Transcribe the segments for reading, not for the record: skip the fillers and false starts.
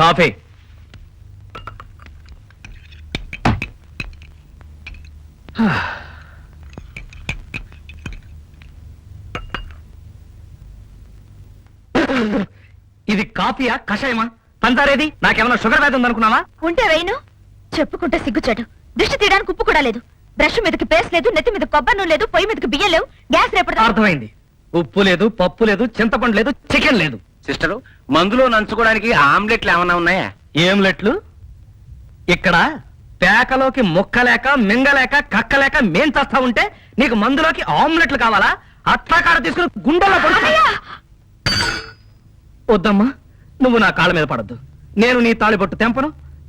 Coffee. ఇది కాఫీయా కషాయమా? పంతారేది? నాకేమన్నా sugar వ్యాధి ఉందనుకున్నావా? ఉంటే వేయను. చెప్పుకుంటే సిగ్గుచాటు. దిష్టి తీయడానికి ఉప్పు కూడా లేదు. బ్రష్ మీదకి పేస్ట్ లేదు, నెత్తి మీద కొబ్బరి నూనె లేదు, పొయ్యి మీదకి బియ్యం లేవు, గ్యాస్ రేపటి. అర్థమైంది. ఉప్పు లేదు, పప్పు లేదు, చింతపండు లేదు, చికెన్ లేదు. సిస్టరు, మందులో నంచుకోవడానికి ఆమ్లెట్లు ఏమన్నా ఉన్నాయా? ఏంలెట్లు? ఇక్కడ పేకలోకి ముక్కలేక మింగలేక కక్కలేక మేం చేస్తా ఉంటే నీకు మందులోకి ఆమ్లెట్లు కావాలా? అట్టాకాడ తీసుకుని గుండెల్లో పడుతుంది. వద్దమ్మా, నువ్వు నా కాళ్ళ మీద పడద్దు. నేను నీ తాళి బొట్టు తెంపను,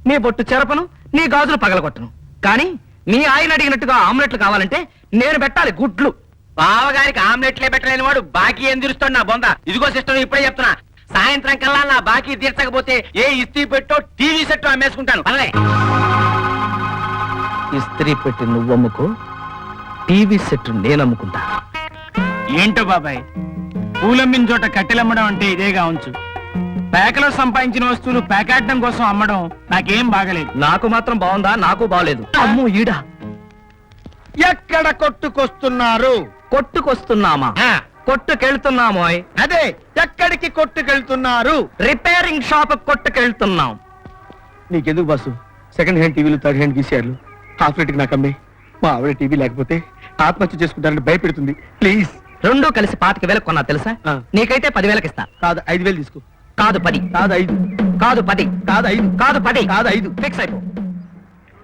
నీ బొట్టు చెరపను, నీ గాజులు పగలగొట్టను. కానీ నీ ఆయన అడిగినట్టుగా ఆమ్లెట్లు కావాలంటే నేను పెట్టాలి గుడ్లు. బావగారికి ఆమ్లెట్లే పెట్టలేని వాడు బాకీ ఏం తీరుస్తాడు నా బొంద. ఇదిగో సిస్టర్, ఇప్పుడే చెప్తున్నా, సాయంత్రం కల్లా నా బాకీ తీర్చకపోతే ఏ ఇస్త్రీ పెట్టో టీవీ సెట్ అమ్మేసుకుంటాను. అలాగే ఇస్త్రీ పెట్టి నువ్వు అమ్ముకో, టీవీ సెట్ నేను అమ్ముకుంటా. ఏంటో బాబాయ్, పూలమ్మిన చోట కట్టెలమ్మడం అంటే ఇదేగా ఉంచు. పేకలో సంపాదించిన వస్తువులు పేకాడడం కోసం అమ్మడం నాకేం బాగలేదు. నాకు మాత్రం బాగుందా? నాకు బాగలేదు. అమ్మో ఈడా. ఎక్కడ కొట్టుకొస్తున్నారు? కొట్టుకొస్తున్నామా? కొట్టుకెళ్తున్నామోయ్. అదే, ఎక్కడికి కొట్టుకెళ్తున్నారు? రిపేరింగ్ షాప్ కొట్టుకెళ్తున్నాం. నీకెందుకు బస్సు? సెకండ్ హ్యాండ్ టీవీలు, థర్డ్ హ్యాండ్ గీసారు. హాఫ్ రేట్కి నాకు అమ్మే. మా ఆవిడ టీవీ లేకపోతే ఆత్మహత్య చేసుకుంటారని భయపెడుతుంది. ప్లీజ్. రెండూ కలిసి 25,000 కొన్నా తెలుసా? నీకైతే 10,000 ఇస్తా. కాదు, 5,000 తీసుకో. కాదు 10. కాదు 5. కాదు 10. కాదు 5. కాదు 10. కాదు 5. ఫిక్స్ అయిపో.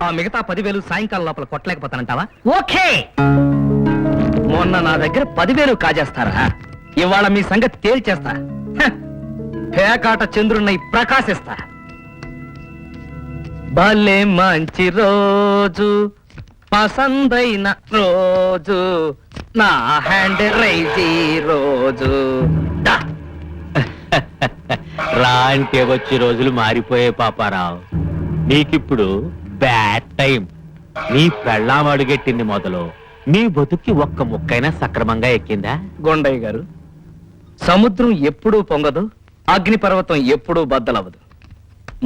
ఆ మిగతా 10,000 సాయంకాలం లోపల కొట్టలేకపోతానంటావా? ఓకే. మొన్న నా దగ్గర 10,000 కాజేస్తారా? ఇవాళ మీ సంగతి తేల్చేస్తా. పేకాట చంద్రున్నై ప్రకాశిస్తా. భలే మంచి రోజు, పసందైన రోజు, నా హ్యాండ్ రైజీ రోజు. దా. రా అంటే వచ్చే రోజులు మారిపోయే పాపారావు. నీకిప్పుడు bad time. నీ పెళ్ళాం అడుగెట్టింది మొదలు నీ బతుక్కి ఒక్క ముక్కైనా సక్రమంగా ఎక్కిందా? గొండయ్య గారు, సముద్రం ఎప్పుడూ పొంగదు, అగ్నిపర్వతం ఎప్పుడూ బద్దలవదు.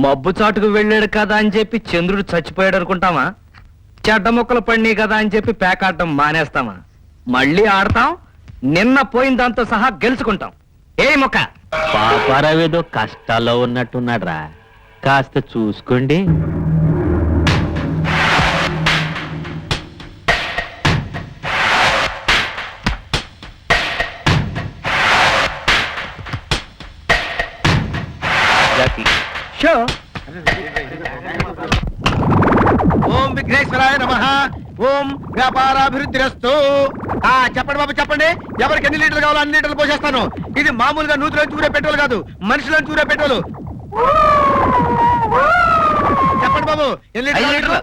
మబ్బు చాటుకు వెళ్ళాడు కదా అని చెప్పి చంద్రుడు చచ్చిపోయాడు అనుకుంటామా? చెడ్డ మొక్కలు పడినాయి కదా అని చెప్పి పేకాడటం మానేస్తామా? మళ్ళీ ఆడతాం, నిన్న పోయిన దాంతో సహా గెలుచుకుంటాం. ఏ మొక్క? పాపారావు ఏదో కష్టాల్లో ఉన్నట్టున్నాడ్రా, కాస్త చూసుకోండి. ఓం విఘ్నేశ్వరాయ నమః. ఓం వ్యాపారాభివృద్ధిరస్తు. చెప్పండి బాబు, చెప్పండి. ఎవరికి ఎన్ని లీటర్లు కావాలో అన్ని లీటర్లు పోసేస్తాను. ఇది మామూలుగా నూతిలో చూరే పెట్రోల్ కాదు, మనుషులను చూరే పెట్రోల్. చెప్పండి బాబు, ఎన్ని లీటర్లు?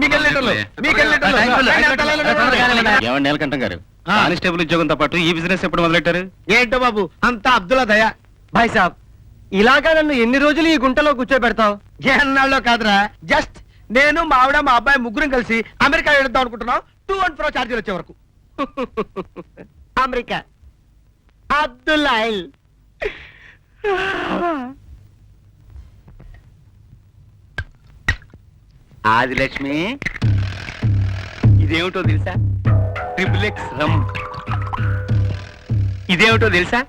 మీకు ఎన్ని లీటర్లు? మీకు ఎన్ని లీటర్లు? ఏమండి నీలకంఠం గారు, కానిస్టేబుల్ ఉద్యోగంతో పాటు ఈ బిజినెస్ ఎప్పుడు మొదలెట్టారు? ఏంటో బాబు, అంతా అబ్దుల్లా దయ. భాయ్ సాబ్, ఇలాగా నన్ను ఎన్ని రోజులు ఈ గుంటలో కూర్చోబెడతావు? ఎన్నాళ్ళలో కాదురా, జస్ట్ నేను మా ఆవిడ మా అబ్బాయి ముగ్గురం కలిసి అమెరికా వెళ్దాం అనుకుంటున్నాం. 2 and 4 ఛార్జీలు వచ్చే వరకు. అమెరికా. అబ్దుల్లాయిల్. ఆదిలక్ష్మి, ఇదేమిటో తెలుసా? XXX రమ్. ఇదేమిటో తెలుసా?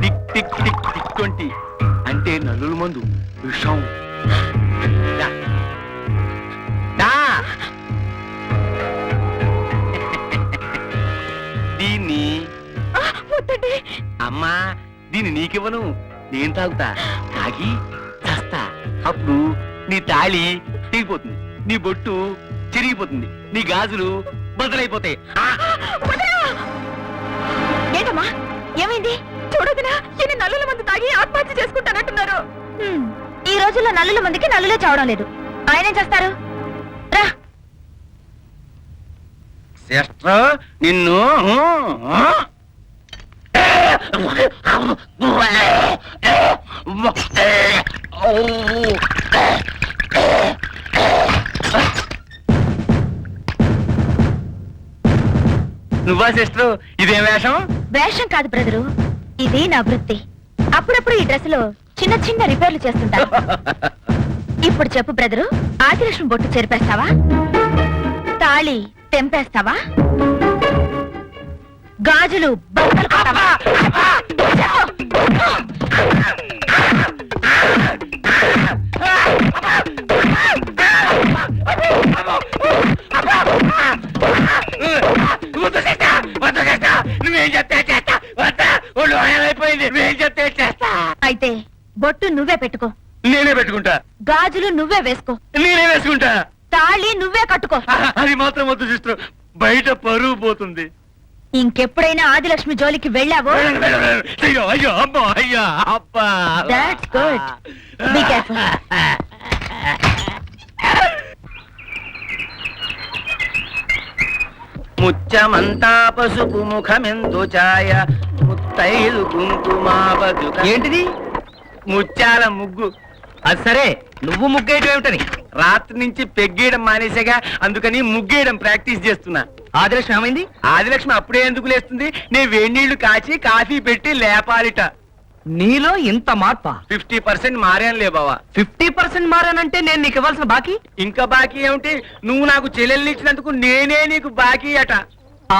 టిక్ టిక్ టిక్ టిక్ 20 అంటే నల్లుల మందు, విషం. దా. దా. దీన్ని అమ్మా, దీన్ని నీకివ్వను, నేను తాగుతా. తాగి చస్తా. అప్పుడు నీ తాళి తెగిపోతుంది, నీ బొట్టు చిరిగిపోతుంది, నీ గాజులు బదులైపోతాయి. ఏంటమ్మా, ఏమైంది? చూడదునా, ఈయన నల్లుల మందు తాగి ఆత్మహత్య చేసుకుంటానంటున్నారు. ఈ రోజుల్లో నల్లుల మందికి నల్లులే చావడం లేదు. ఆయనేం చేస్తారు? రా. సిస్టర్, నిన్ను నువ్వా సిస్టర్? ఇదేం వేషం? వేషం కాదు బ్రదరు, ఇది నా వృత్తి. అప్పుడప్పుడు ఈ డ్రెస్ లో చిన్న చిన్న రిపేర్లు చేస్తుంటాను. ఇప్పుడు చెప్పు బ్రదరు, ఆదిలక్ష్మి బొట్టు చెరిపేస్తావా, తాళి తెంపేస్తావా, గాజులు బట్టలు కొడతావా? నువ్వేం చెప్తే చేస్తా, ఒళ్ళు అయిపోయింది. నువ్వేం చెప్తే చేస్తా. అయితే బొట్టు నువ్వే పెట్టుకో, నేనే పెట్టుకుంటా, గాజులు నువ్వే వేసుకో, నేనే వేసుకుంటా. తాళి నువ్వే కట్టుకో. అది మాత్రం వద్దు సిస్టర్, బయట పరువు పోతుంది. ఇంకెప్పుడైనా ఆదిలక్ష్మి జోలికి వెళ్ళావో, అయ్యో అయ్యో అబ్బా అయ్యో అబ్బా. That's good. Be careful. ముచ్చమంతా పసుపు ముఖమెందు ఛాయ ముత్తైదు కుంకుమా బతుక. ఏంటిది? ముత్యాల ముగ్గు. అది సరే, నువ్వు ముగ్గేయటం ఏమిటని? రాత్రి నుంచి పెగ్గేయడం మానేసాగా, అందుకని ముగ్గేయడం ప్రాక్టీస్ చేస్తున్నా. ఆదిలక్ష్మి ఏమైంది? ఆదిలక్ష్మి అప్పుడే ఎందుకు లేస్తుంది? నేను వేడి నీళ్లు కాచి కాఫీ పెట్టి లేపాలిట. నీలో ఇంత మార్పా? 50% మారానులే బావా. 50% మారానంటే నేను నీకు ఇవ్వాల్సిన బాకీ? ఇంకా బాకీ ఏమిటి? నువ్వు నాకు చెల్లెల్ని ఇచ్చినందుకు నేనే నీకు బాకీ అట.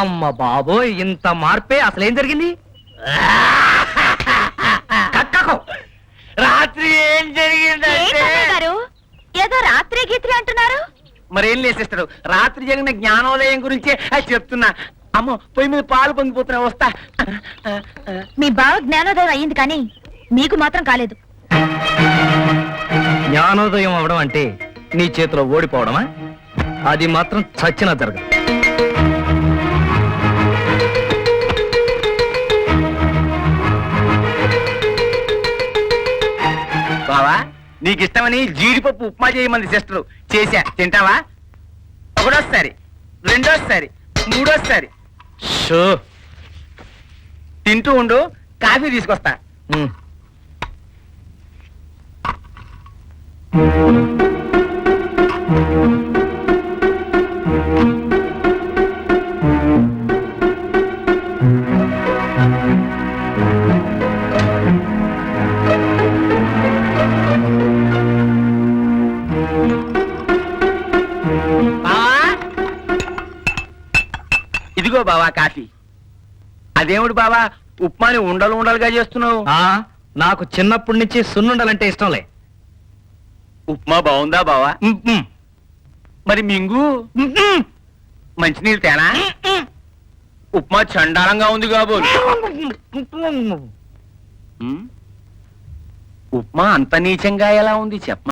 అమ్మ బాబోయ్, ఇంత మార్పే! అసలేం జరిగింది? కక్కకో. రాత్రి ఏం జరిగిందంటే, ఏంటన్నయ్య గారు, ఏదో రాత్రి గీత్రి అంటున్నారు? మరేం లేసేస్తాడు? రాత్రి జరిగిన జ్ఞానోదయం గురించే అది చెప్తున్నా. అమ్మో, పొయ్యి మీద పాలు పొంగిపోతున్నా, వస్తా. మీ బావ జ్ఞానోదయం అయ్యింది కానీ మీకు మాత్రం కాలేదు. జ్ఞానోదయం అవడం అంటే నీ చేతిలో ఓడిపోవడమా? అది మాత్రం చచ్చినా జరగదు. బావా, నీకు ఇష్టమని జీడిపప్పు ఉప్మా చేయమంది సిస్టరు. చేశా, తింటావా? ఒకటోసారి, రెండోసారి, మూడోసారి షో. తింటూ ఉండు, కాఫీ తీసుకొస్తా. ఉమ్. బావా, ఇదిగో బావా కాఫీ. అదేమిటి బావా, ఉప్మాని ఉండలు ఉండలుగా చేస్తున్నావు? ఆ, నాకు చిన్నప్పటి నుంచి సున్నుండాలంటే ఇష్టంలే. ఉప్మా బాగుందా బావా? మరి మింగు మంచినీళ్ళు తేనా? ఉప్మా చండాలంగా ఉంది కాబోలు. ఉప్మా అంత నీచంగా ఎలా ఉంది చెప్ప.